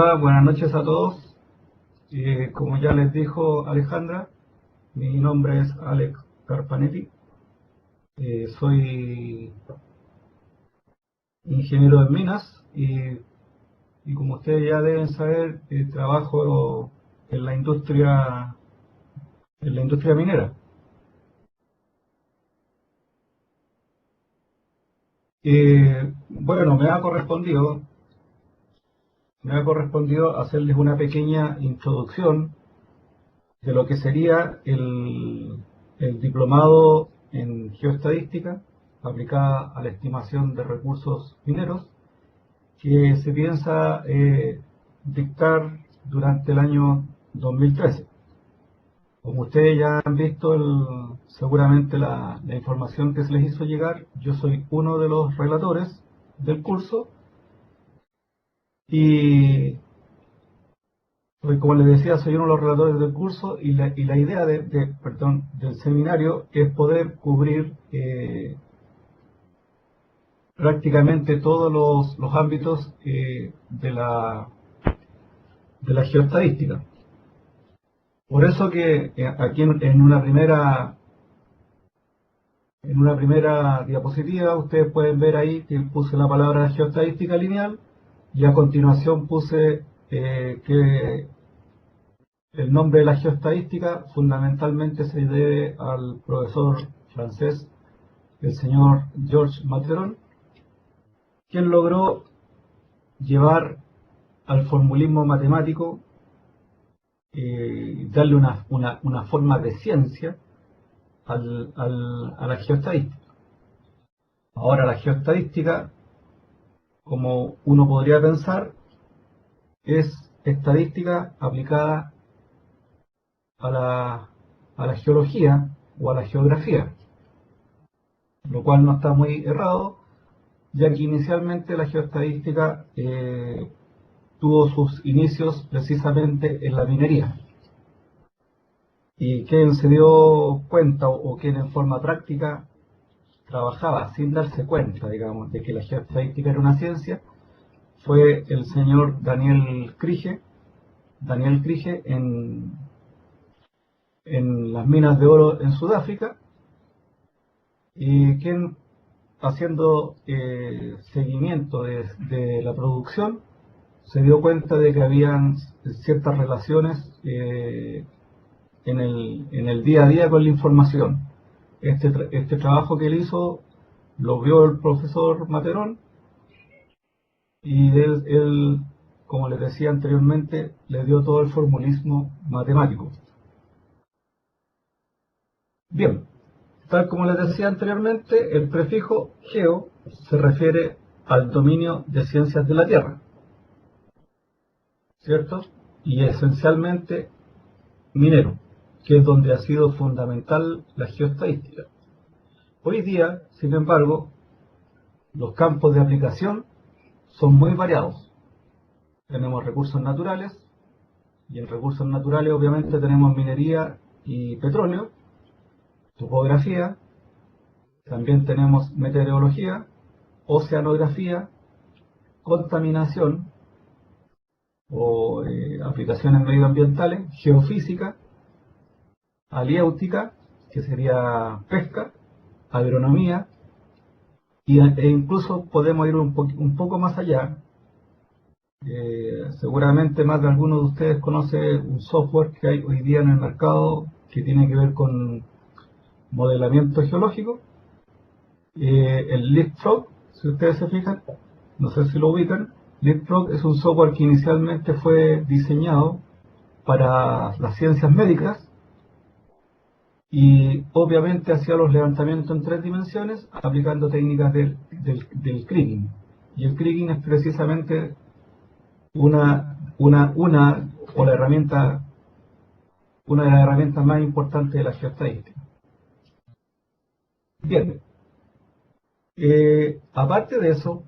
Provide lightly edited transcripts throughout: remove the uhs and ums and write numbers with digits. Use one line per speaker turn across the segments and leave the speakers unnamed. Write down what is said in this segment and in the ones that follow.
Hola, buenas noches a todos. Como ya les dijo Alejandra, mi nombre es Alex Carpanetti. Soy ingeniero en minas y como ustedes ya deben saber, trabajo en la industria minera. Bueno, me ha correspondido hacerles una pequeña introducción de lo que sería el diplomado en geoestadística aplicada a la estimación de recursos mineros que se piensa dictar durante el año 2013. Como ustedes ya han visto seguramente la información que se les hizo llegar, yo soy uno de los relatores del curso y como les decía, soy uno de los relatores del curso y la idea del seminario es poder cubrir prácticamente todos los ámbitos de la geoestadística. Por eso que aquí en una primera diapositiva ustedes pueden ver ahí que puse la palabra geoestadística lineal y a continuación puse que el nombre de la geoestadística fundamentalmente se debe al profesor francés, el señor Georges Materon, quien logró llevar al formulismo matemático, darle una forma de ciencia a la geoestadística. Ahora, la geoestadística, como uno podría pensar, es estadística aplicada a la geología o a la geografía, lo cual no está muy errado, ya que inicialmente la geoestadística tuvo sus inicios precisamente en la minería. Y quien se dio cuenta o quien en forma práctica trabajaba sin darse cuenta, digamos, de que la geoestadística era una ciencia, fue el señor Daniel Krige en las minas de oro en Sudáfrica, y quien, haciendo seguimiento de la producción, se dio cuenta de que habían ciertas relaciones en el día a día con la información. Este trabajo que él hizo lo vio el profesor Materon y él, como les decía anteriormente, le dio todo el formulismo matemático. Bien, tal como les decía anteriormente, el prefijo geo se refiere al dominio de ciencias de la Tierra, ¿cierto? Y esencialmente minero, que es donde ha sido fundamental la geoestadística. Hoy día, sin embargo, los campos de aplicación son muy variados. Tenemos recursos naturales, y en recursos naturales obviamente tenemos minería y petróleo, topografía, también tenemos meteorología, oceanografía, contaminación o aplicaciones medioambientales, geofísica, aliéutica, que sería pesca, agronomía, e incluso podemos ir un poco más allá. Seguramente más de alguno de ustedes conoce un software que hay hoy día en el mercado que tiene que ver con modelamiento geológico, el Leapfrog, si ustedes se fijan, no sé si lo ubican. Leapfrog es un software que inicialmente fue diseñado para las ciencias médicas y obviamente hacía los levantamientos en 3 dimensiones aplicando técnicas del kriging. Y el kriging es precisamente una de las herramientas más importantes de la geoestadística. Bien, aparte de eso,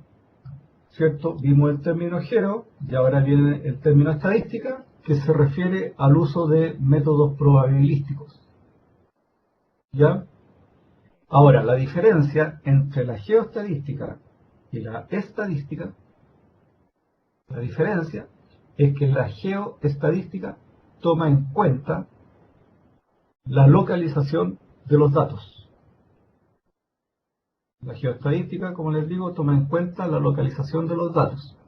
¿cierto? Vimos el término geo y ahora viene el término estadística, que se refiere al uso de métodos probabilísticos. ¿Ya? Ahora, la diferencia entre la geoestadística y la estadística, la diferencia es que la geoestadística toma en cuenta la localización de los datos. La geoestadística, como les digo, toma en cuenta la localización de los datos,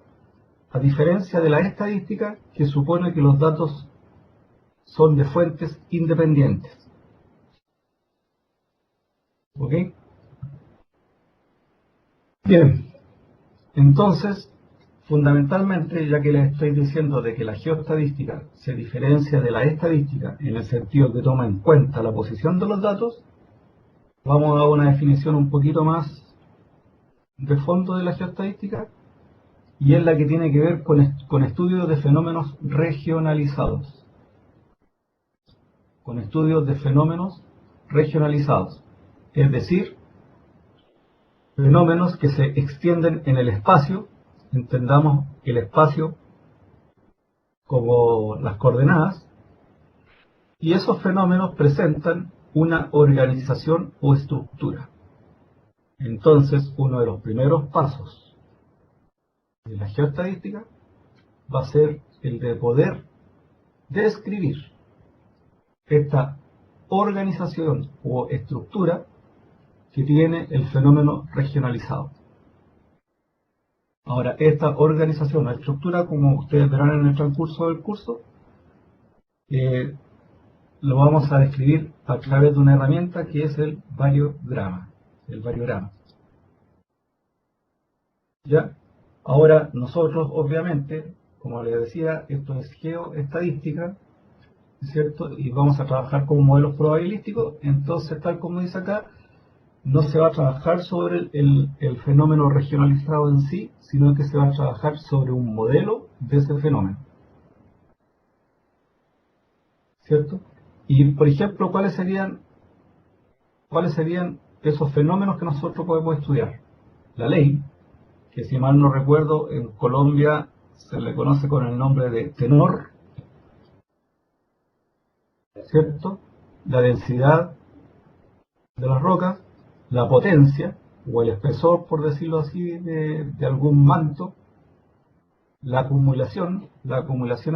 a diferencia de la estadística, que supone que los datos son de fuentes independientes. ¿Ok? Bien, entonces, fundamentalmente, ya que les estoy diciendo de que la geoestadística se diferencia de la estadística en el sentido que toma en cuenta la posición de los datos, vamos a una definición un poquito más de fondo de la geoestadística, y es la que tiene que ver con estudios de fenómenos regionalizados. Con estudios de fenómenos regionalizados, es decir, fenómenos que se extienden en el espacio. Entendamos el espacio como las coordenadas, y esos fenómenos presentan una organización o estructura. Entonces, uno de los primeros pasos de la geoestadística va a ser el de poder describir esta organización o estructura que tiene el fenómeno regionalizado. Ahora, esta organización o estructura, como ustedes verán en el transcurso del curso, lo vamos a describir a través de una herramienta que es el variograma. ¿Ya? Ahora, nosotros, obviamente, como les decía, esto es geoestadística, ¿cierto? Y vamos a trabajar con modelos probabilísticos. Entonces, tal como dice acá, no se va a trabajar sobre el fenómeno regionalizado en sí, sino que se va a trabajar sobre un modelo de ese fenómeno, ¿cierto? Y, por ejemplo, ¿cuáles serían esos fenómenos que nosotros podemos estudiar? La ley, que si mal no recuerdo, en Colombia se le conoce con el nombre de tenor, ¿cierto? La densidad de las rocas, la potencia, o el espesor, por decirlo así, de algún manto. La acumulación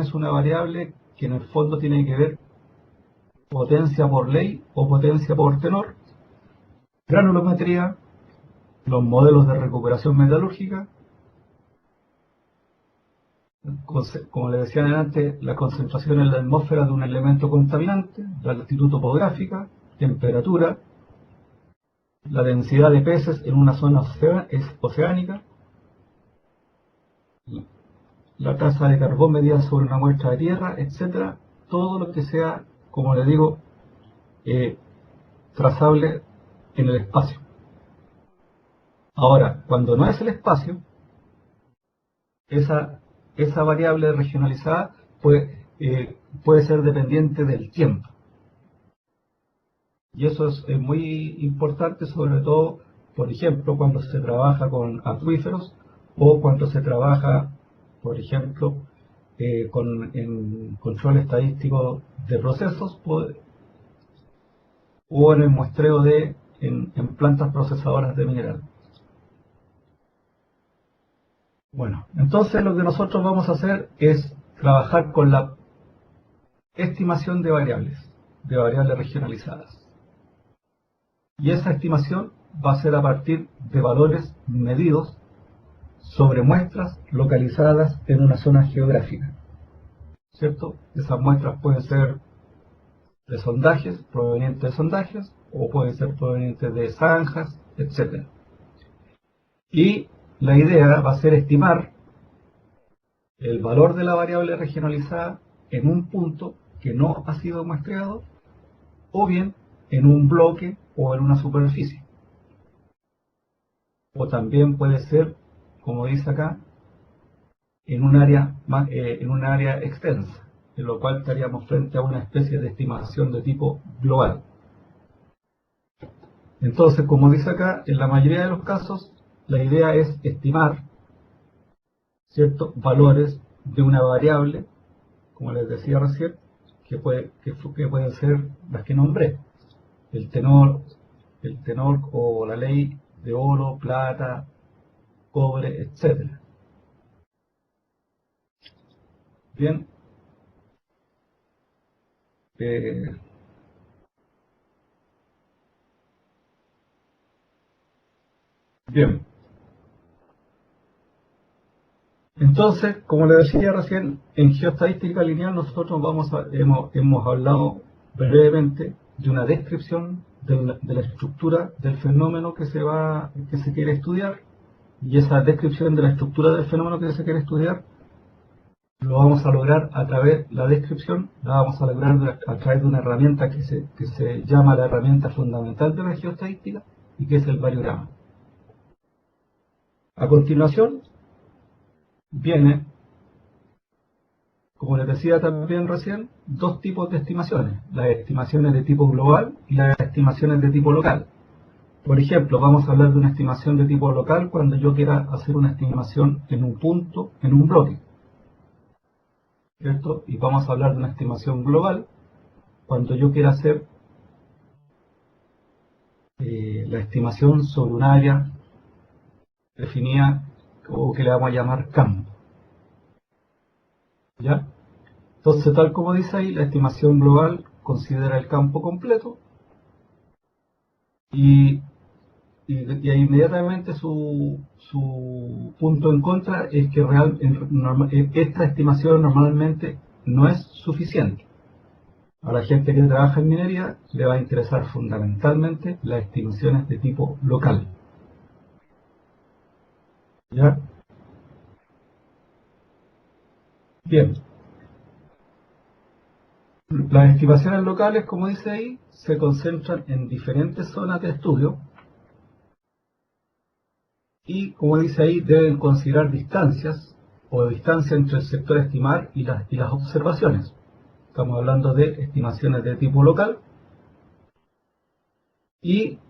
es una variable que en el fondo tiene que ver potencia por ley o potencia por tenor. Granulometría, los modelos de recuperación metalúrgica, como les decía antes, la concentración en la atmósfera de un elemento contaminante, la latitud topográfica, temperatura, la densidad de peces en una zona oceánica, la tasa de carbón medida sobre una muestra de tierra, etcétera. Todo lo que sea, como les digo, trazable en el espacio. Ahora, cuando no es el espacio, esa variable regionalizada puede ser dependiente del tiempo. Y eso es muy importante, sobre todo, por ejemplo, cuando se trabaja con acuíferos o cuando se trabaja, por ejemplo, en control estadístico de procesos o en el muestreo en plantas procesadoras de mineral. Bueno, entonces lo que nosotros vamos a hacer es trabajar con la estimación de variables regionalizadas. Y esa estimación va a ser a partir de valores medidos sobre muestras localizadas en una zona geográfica, ¿cierto? Esas muestras pueden ser de sondajes, provenientes de sondajes, o pueden ser provenientes de zanjas, etc. Y la idea va a ser estimar el valor de la variable regionalizada en un punto que no ha sido muestreado, o bien en un bloque o en una superficie. O también puede ser, como dice acá, en un área extensa, en lo cual estaríamos frente a una especie de estimación de tipo global. Entonces, como dice acá, en la mayoría de los casos, la idea es estimar ciertos valores de una variable, como les decía recién, que pueden ser las que nombré: el tenor o la ley de oro, plata, cobre, etc. Bien, bien. Entonces, como le decía recién, en geoestadística lineal nosotros hemos hablado brevemente de una descripción de la estructura del fenómeno que se quiere estudiar, y esa descripción de la estructura del fenómeno que se quiere estudiar lo vamos a lograr a través, la descripción la vamos a lograr a través de una herramienta que se llama la herramienta fundamental de la geoestadística, y que es el variograma. A continuación viene, como les decía también recién, dos tipos de estimaciones: las estimaciones de tipo global y las estimaciones de tipo local. Por ejemplo, vamos a hablar de una estimación de tipo local cuando yo quiera hacer una estimación en un punto, en un bloque, ¿cierto? Y vamos a hablar de una estimación global cuando yo quiera hacer la estimación sobre un área definida, o que le vamos a llamar campo. ¿Ya? Entonces, tal como dice ahí, la estimación global considera el campo completo, y inmediatamente su punto en contra es que esta estimación normalmente no es suficiente. A la gente que trabaja en minería le va a interesar fundamentalmente las estimaciones de tipo local. ¿Ya? Bien. Las estimaciones locales, como dice ahí, se concentran en diferentes zonas de estudio y, como dice ahí, deben considerar distancias o distancia entre el sector a estimar y las observaciones. Estamos hablando de estimaciones de tipo local. Y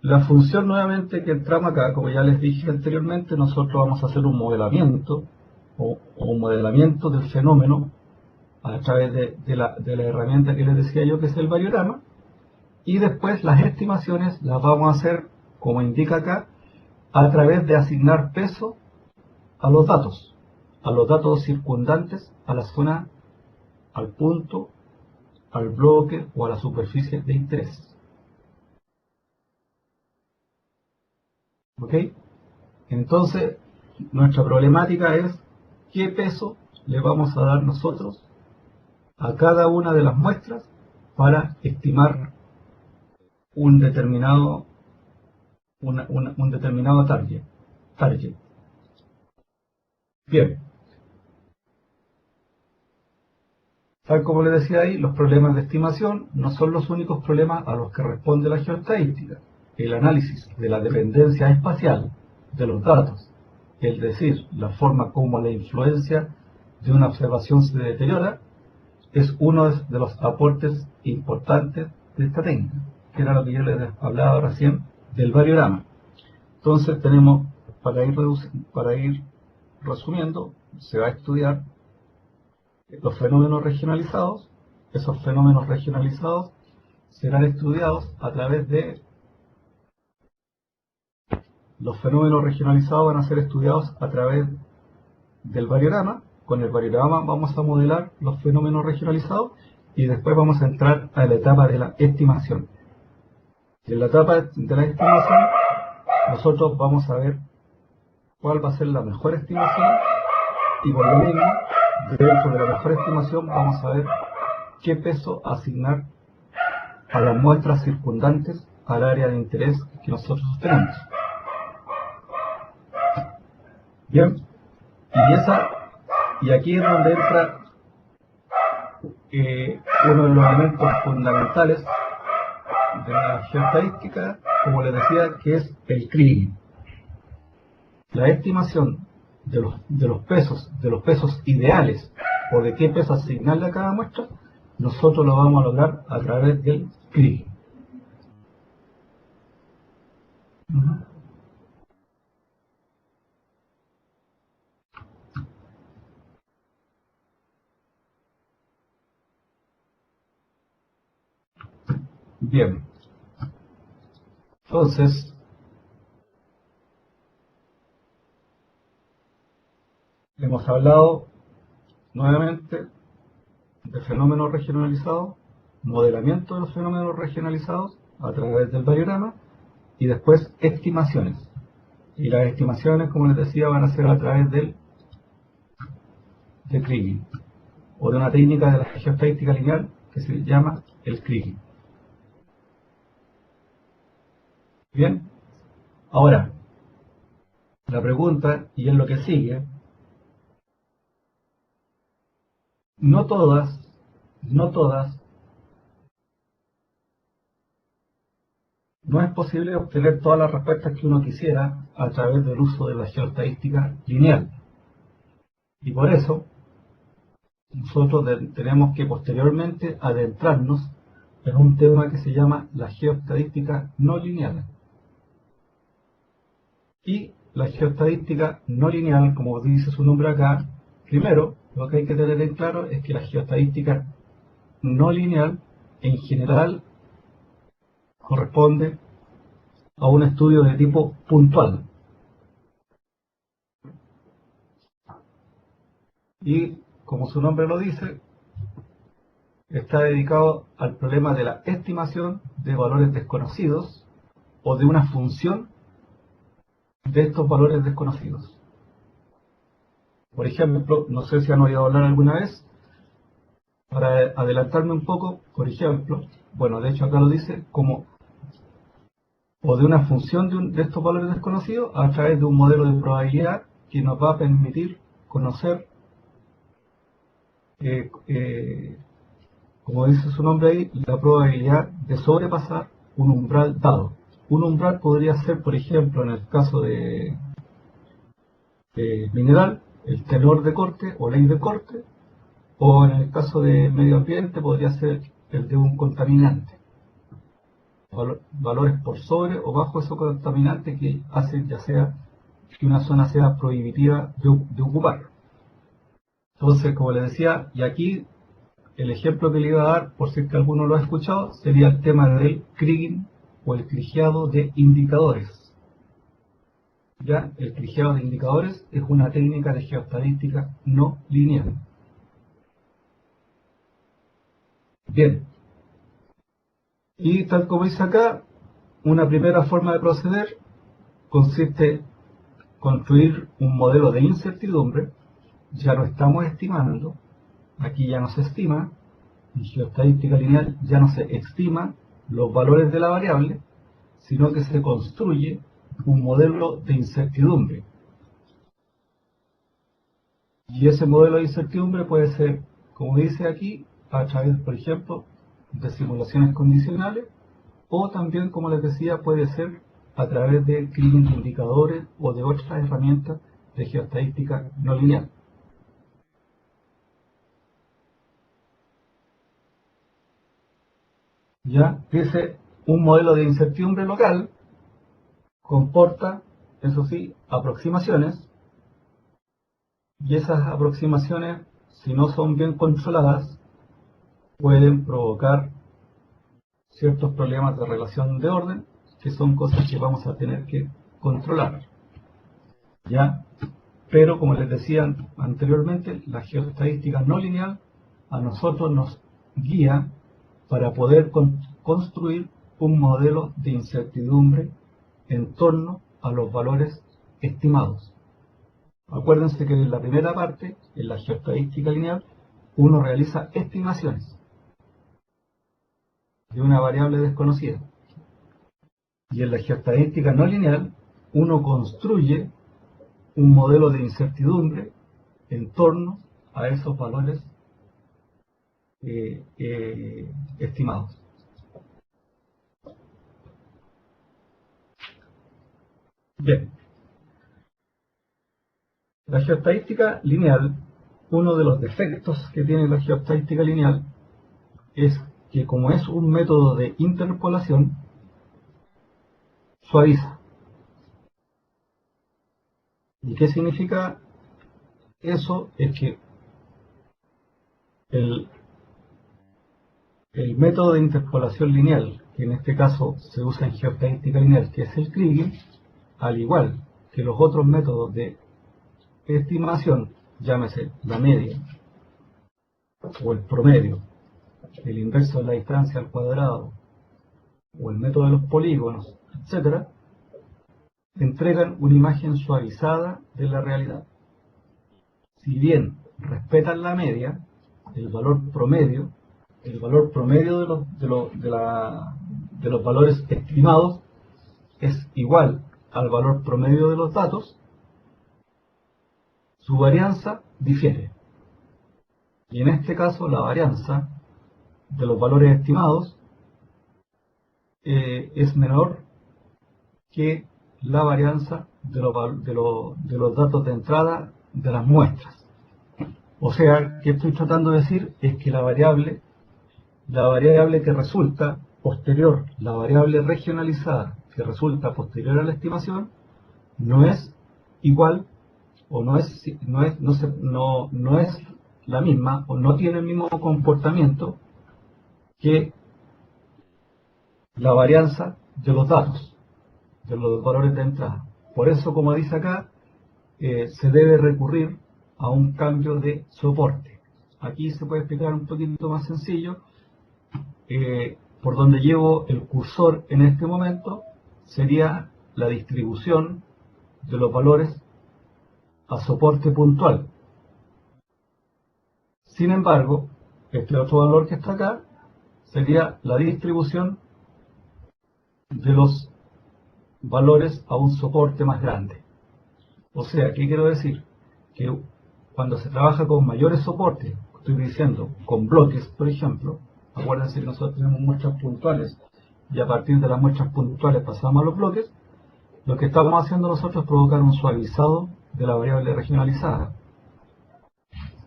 la función nuevamente que entramos acá, como ya les dije anteriormente, nosotros vamos a hacer un modelamiento o un modelamiento del fenómeno a través de la herramienta que les decía yo, que es el variograma. Y después las estimaciones las vamos a hacer, como indica acá, a través de asignar peso a los datos circundantes a la zona, al punto, al bloque o a la superficie de interés. ¿Ok? Entonces, nuestra problemática es qué peso le vamos a dar nosotros a cada una de las muestras para estimar un determinado, un determinado target. Bien, tal como le decía ahí, los problemas de estimación no son los únicos problemas a los que responde la geoestadística. El análisis de la dependencia espacial de los datos, es decir, la forma como la influencia de una observación se deteriora, es uno de los aportes importantes de esta técnica, que era lo que yo les hablaba recién del variograma. Entonces tenemos, para ir resumiendo, se va a estudiar los fenómenos regionalizados. Esos fenómenos regionalizados serán estudiados a través de los fenómenos regionalizados van a ser estudiados a través del variograma. Con el variograma vamos a modelar los fenómenos regionalizados y después vamos a entrar a la etapa de la estimación. En la etapa de la estimación nosotros vamos a ver cuál va a ser la mejor estimación, y por lo mismo, dentro de la mejor estimación vamos a ver qué peso asignar a las muestras circundantes al área de interés que nosotros tenemos. Bien, y aquí es donde entra uno de los elementos fundamentales de la geoestadística, como les decía, que es el kriging. La estimación de los pesos ideales, o de qué peso asignarle a cada muestra, nosotros lo vamos a lograr a través del kriging. Bien, entonces hemos hablado nuevamente de fenómenos regionalizados, modelamiento de los fenómenos regionalizados a través del variograma y después estimaciones. Y las estimaciones, como les decía, van a ser a través de Kriging o de una técnica de la geoestadística lineal que se llama el Kriging. Bien, ahora la pregunta, y es lo que sigue, no es posible obtener todas las respuestas que uno quisiera a través del uso de la geoestadística lineal. Y por eso, nosotros tenemos que posteriormente adentrarnos en un tema que se llama la geoestadística no lineal. Y la geoestadística no lineal, como dice su nombre acá, primero, lo que hay que tener en claro es que la geoestadística no lineal, en general, corresponde a un estudio de tipo puntual. Y, como su nombre lo dice, está dedicado al problema de la estimación de valores desconocidos o de una función de estos valores desconocidos. Por ejemplo, no sé si han oído hablar alguna vez, para adelantarme un poco, por ejemplo, bueno, de hecho acá lo dice, como o de una función de estos valores desconocidos a través de un modelo de probabilidad que nos va a permitir conocer, como dice su nombre ahí, la probabilidad de sobrepasar un umbral dado. Un umbral podría ser, por ejemplo, en el caso de mineral, el tenor de corte o ley de corte, o en el caso de medio ambiente podría ser el de un contaminante. Valores por sobre o bajo esos contaminantes que hacen ya sea que una zona sea prohibitiva de ocupar. Entonces, como les decía, y aquí el ejemplo que le iba a dar, por si es que alguno lo ha escuchado, sería el tema del kriging o el krigiado de indicadores. Ya, el krigiado de indicadores es una técnica de geoestadística no lineal. Bien, y tal como dice acá, una primera forma de proceder consiste en construir un modelo de incertidumbre. Ya no estamos estimando, aquí ya no se estima, en geoestadística lineal ya no se estima los valores de la variable, sino que se construye un modelo de incertidumbre. Y ese modelo de incertidumbre puede ser, como dice aquí, a través, por ejemplo, de simulaciones condicionales, o también, como les decía, puede ser a través de kriging de indicadores o de otras herramientas de geoestadística no lineal. Ya dice, un modelo de incertidumbre local comporta, eso sí, aproximaciones, y esas aproximaciones, si no son bien controladas, pueden provocar ciertos problemas de relación de orden, que son cosas que vamos a tener que controlar. ¿Ya? Pero, como les decía anteriormente, la geoestadística no lineal a nosotros nos guía para poder construir un modelo de incertidumbre en torno a los valores estimados. Acuérdense que en la primera parte, en la geoestadística lineal, uno realiza estimaciones de una variable desconocida. Y en la geoestadística no lineal, uno construye un modelo de incertidumbre en torno a esos valores estimados. Bien, la geoestadística lineal, uno de los defectos que tiene la geoestadística lineal es que, como es un método de interpolación, suaviza. ¿Y qué significa eso? Es que el método de interpolación lineal, que en este caso se usa en geoestadística lineal, que es el kriging, al igual que los otros métodos de estimación, llámese la media o el promedio, el inverso de la distancia al cuadrado, o el método de los polígonos, etcétera, entregan una imagen suavizada de la realidad. Si bien respetan la media, el valor promedio de los valores estimados es igual al valor promedio de los datos, su varianza difiere. Y en este caso la varianza de los valores estimados es menor que la varianza de los datos de entrada de las muestras. O sea, ¿qué estoy tratando de decir? Es que la variable que resulta posterior, la variable regionalizada que resulta posterior a la estimación, no es igual o no es la misma o no tiene el mismo comportamiento que la varianza de los datos, de los valores de entrada. Por eso, como dice acá, se debe recurrir a un cambio de soporte. Aquí se puede explicar un poquito más sencillo. Por donde llevo el cursor en este momento sería la distribución de los valores a soporte puntual. Sin embargo, este otro valor que está acá sería la distribución de los valores a un soporte más grande. O sea, ¿qué quiero decir? Que cuando se trabaja con mayores soportes, estoy diciendo con bloques, por ejemplo, acuérdense que nosotros tenemos muestras puntuales y a partir de las muestras puntuales pasamos a los bloques, lo que estamos haciendo nosotros es provocar un suavizado de la variable regionalizada,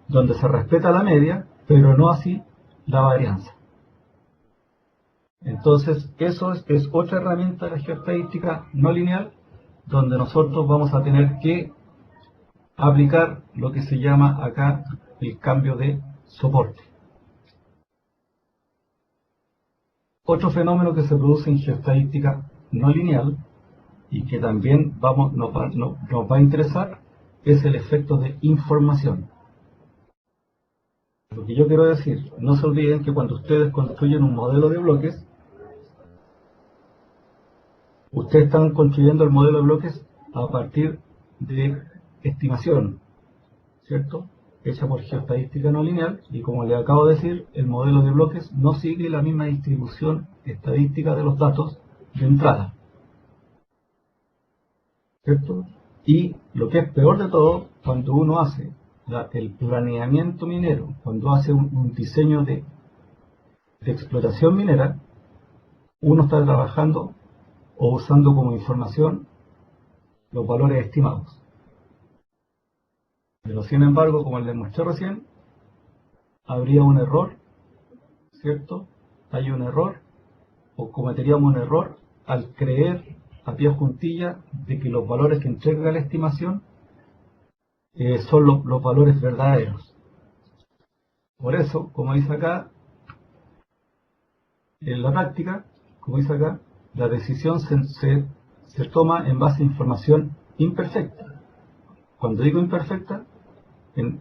donde se respeta la media, pero no así la varianza. Entonces, eso es otra herramienta de la geoestadística no lineal, donde nosotros vamos a tener que aplicar lo que se llama acá el cambio de soporte. Otro fenómeno que se produce en geoestadística no lineal y que también nos va a interesar es el efecto de información. Lo que yo quiero decir, no se olviden que cuando ustedes construyen un modelo de bloques, ustedes están construyendo el modelo de bloques a partir de estimación, ¿cierto? Hecha por geoestadística no lineal, y como les acabo de decir, el modelo de bloques no sigue la misma distribución estadística de los datos de entrada, ¿cierto? Y lo que es peor de todo, cuando uno hace el planeamiento minero, cuando hace un diseño de explotación minera, uno está trabajando o usando como información los valores estimados. Pero sin embargo, como les mostré recién, habría un error, ¿cierto? Hay un error, o cometeríamos un error al creer a pie juntilla de que los valores que entrega la estimación son los valores verdaderos. Por eso, como dice acá, en la práctica, como dice acá, la decisión se toma en base a información imperfecta. Cuando digo imperfecta, en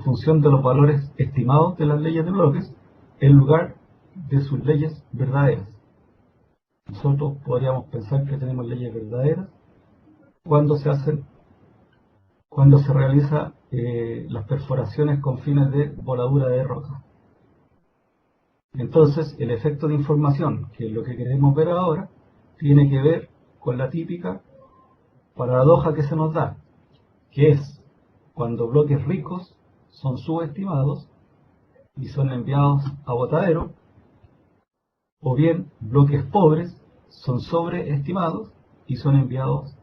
función de los valores estimados de las leyes de bloques, en lugar de sus leyes verdaderas. Nosotros podríamos pensar que tenemos leyes verdaderas cuando se realiza las perforaciones con fines de voladura de roca. Entonces, el efecto de información, que es lo que queremos ver ahora, tiene que ver con la típica paradoja que se nos da, que es cuando bloques ricos son subestimados y son enviados a botadero, o bien bloques pobres son sobreestimados y son enviados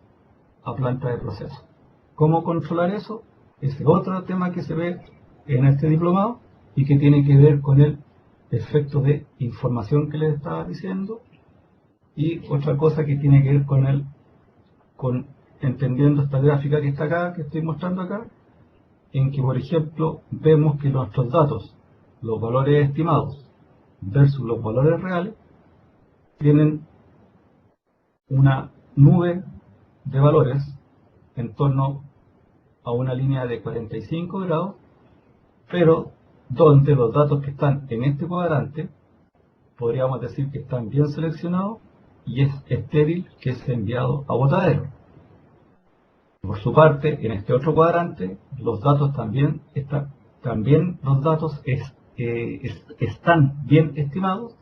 a planta de proceso. ¿Cómo controlar eso? Es otro tema que se ve en este diplomado y que tiene que ver con el efecto de información que les estaba diciendo, y otra cosa que tiene que ver con entendiendo esta gráfica que está acá, que estoy mostrando acá, en que, por ejemplo, vemos que nuestros datos, los valores estimados versus los valores reales, tienen una nube de valores en torno a una línea de 45 grados, pero donde los datos que están en este cuadrante podríamos decir que están bien seleccionados y es estéril que es enviado a botadero. Por su parte, en este otro cuadrante, los datos también están bien estimados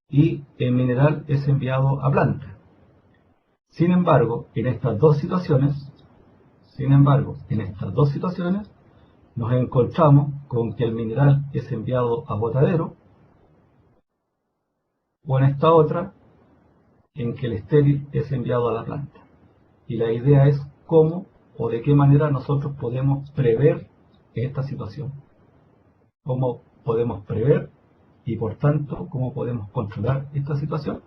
y el mineral es enviado a planta. Sin embargo, en estas dos situaciones, nos encontramos con que el mineral es enviado a botadero, o en esta otra, en que el estéril es enviado a la planta. Y la idea es cómo o de qué manera nosotros podemos prever esta situación. Cómo podemos prever y por tanto cómo podemos controlar esta situación.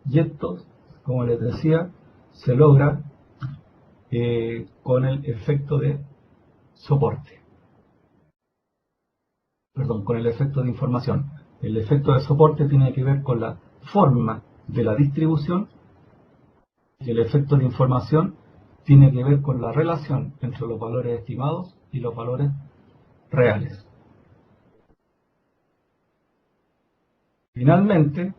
Y esto, como les decía, se logra con el efecto de soporte. Perdón, con el efecto de información. El efecto de soporte tiene que ver con la forma de la distribución y el efecto de información tiene que ver con la relación entre los valores estimados y los valores reales. Finalmente,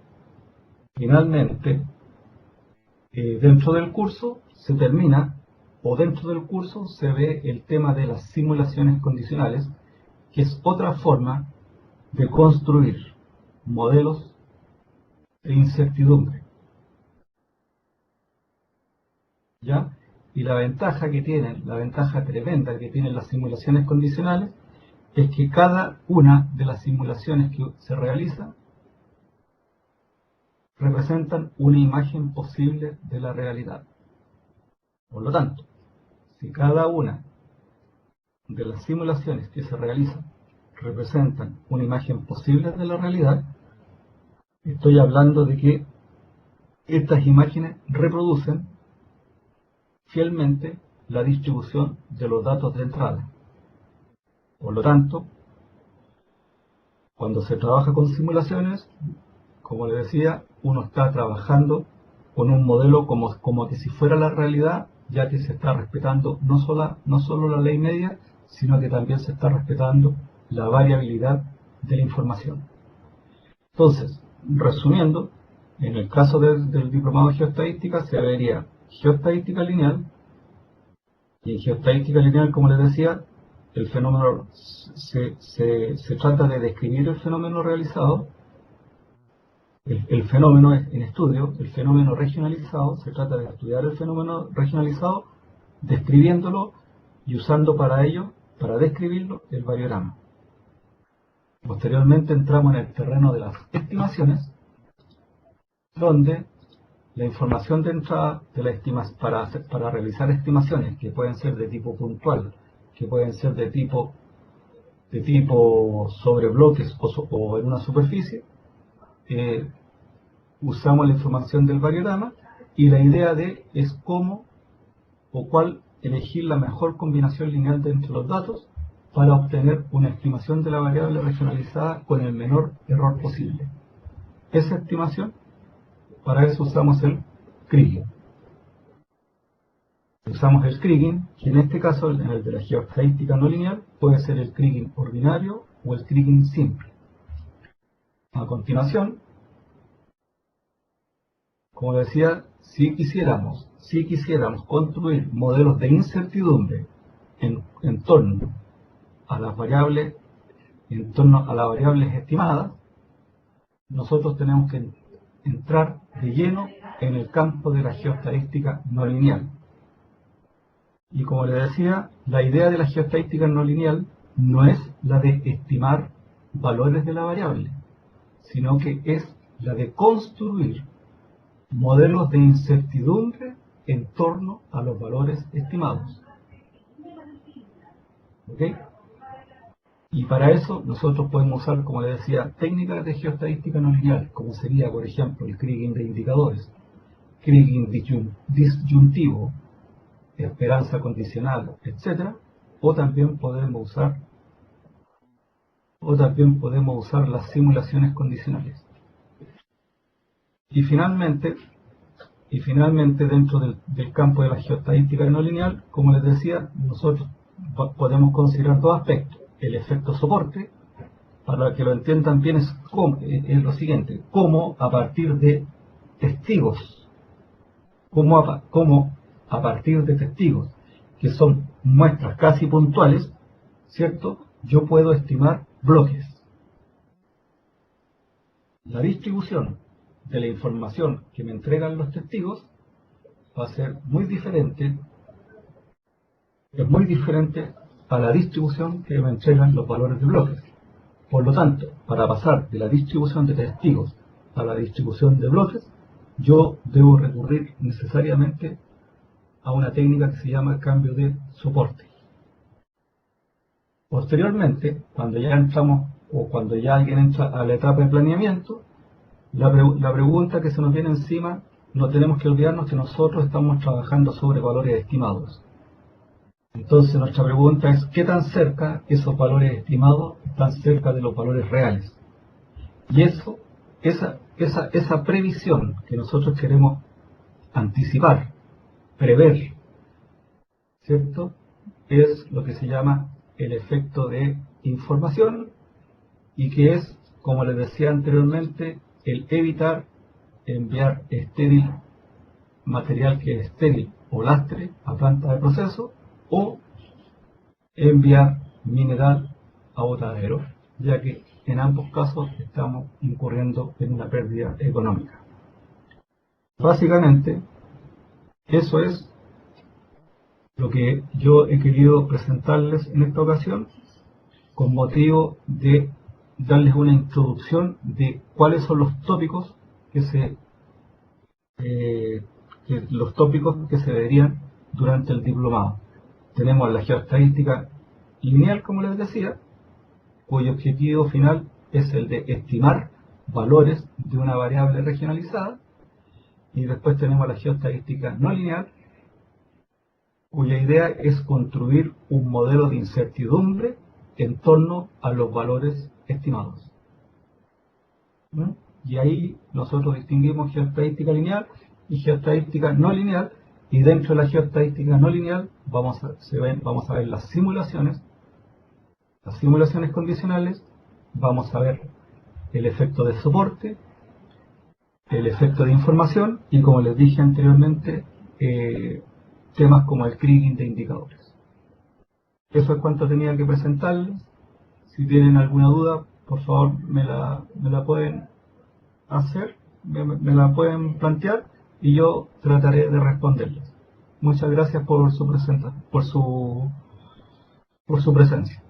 dentro del curso se termina, o dentro del curso se ve el tema de las simulaciones condicionales, que es otra forma de construir modelos de incertidumbre. ¿Ya? Y la ventaja tremenda que tienen las simulaciones condicionales, es que cada una de las simulaciones que se realiza representan una imagen posible de la realidad. Por lo tanto, si cada una de las simulaciones que se realizan representan una imagen posible de la realidad, estoy hablando de que estas imágenes reproducen fielmente la distribución de los datos de entrada. Por lo tanto, cuando se trabaja con simulaciones, como les decía, uno está trabajando con un modelo como que si fuera la realidad, ya que se está respetando no solo la ley media, sino que también se está respetando la variabilidad de la información. Entonces, resumiendo, en el caso del diplomado de geoestadística se vería geoestadística lineal, y en geoestadística lineal, como les decía, el fenómeno se trata de describir el fenómeno realizado. El fenómeno en estudio, el fenómeno regionalizado, se trata de estudiar el fenómeno regionalizado, describiéndolo y usando para ello, para describirlo, el variograma. Posteriormente entramos en el terreno de las estimaciones, donde la información de entrada para realizar estimaciones, que pueden ser de tipo puntual, que pueden ser de tipo sobre bloques o en una superficie, usamos la información del variograma y la idea es cómo o cuál elegir la mejor combinación lineal de entre los datos para obtener una estimación de la variable regionalizada con el menor error posible. Esa estimación, para eso usamos el kriging. Usamos el kriging, que en este caso, en el de la geoestadística no lineal, puede ser el kriging ordinario o el kriging simple. A continuación, como decía, si quisiéramos construir modelos de incertidumbre en torno a las variables estimadas, nosotros tenemos que entrar de lleno en el campo de la geoestadística no lineal. Y como les decía, la idea de la geoestadística no lineal no es la de estimar valores de la variable, sino que es la de construir modelos de incertidumbre en torno a los valores estimados. ¿Ok? Y para eso nosotros podemos usar, como les decía, técnicas de geoestadística no lineal, como sería, por ejemplo, el kriging de indicadores, kriging disyuntivo, esperanza condicional, etc. O también podemos usar las simulaciones condicionales. Y finalmente dentro del campo de la geoestadística no lineal, como les decía, nosotros podemos considerar dos aspectos: el efecto soporte para que lo entiendan bien, es lo siguiente: cómo a partir de testigos, cómo a partir de testigos, que son muestras casi puntuales, ¿cierto?, yo puedo estimar bloques. La distribución de la información que me entregan los testigos va a ser muy diferente, es muy diferente a la distribución que me entregan los valores de bloques. Por lo tanto, para pasar de la distribución de testigos a la distribución de bloques, yo debo recurrir necesariamente a una técnica que se llama cambio de soporte. Posteriormente, cuando ya entramos, o cuando ya alguien entra a la etapa de planeamiento, la pregunta que se nos viene encima, no tenemos que olvidarnos que nosotros estamos trabajando sobre valores estimados. Entonces nuestra pregunta es: ¿qué tan cerca esos valores estimados están cerca de los valores reales? Y esa previsión que nosotros queremos anticipar, prever, ¿cierto?, es lo que se llama el efecto de información, y que es, como les decía anteriormente, el evitar enviar material que es estéril o lastre a planta de proceso, o enviar mineral a botadero, ya que en ambos casos estamos incurriendo en una pérdida económica. Básicamente, eso es lo que yo he querido presentarles en esta ocasión, con motivo de darles una introducción de cuáles son los tópicos que se verían durante el diplomado. Tenemos la geoestadística lineal, como les decía, cuyo objetivo final es el de estimar valores de una variable regionalizada, y después tenemos la geoestadística no lineal, cuya idea es construir un modelo de incertidumbre en torno a los valores estimados. Y ahí nosotros distinguimos geoestadística lineal y geoestadística no lineal, y dentro de la geoestadística no lineal vamos a ver las simulaciones condicionales, vamos a ver el efecto de soporte, el efecto de información, y, como les dije anteriormente, temas como el kriging de indicadores. Eso es cuanto tenía que presentarles. Si tienen alguna duda, por favor me la pueden hacer, me la pueden plantear, y yo trataré de responderles. Muchas gracias por su presencia.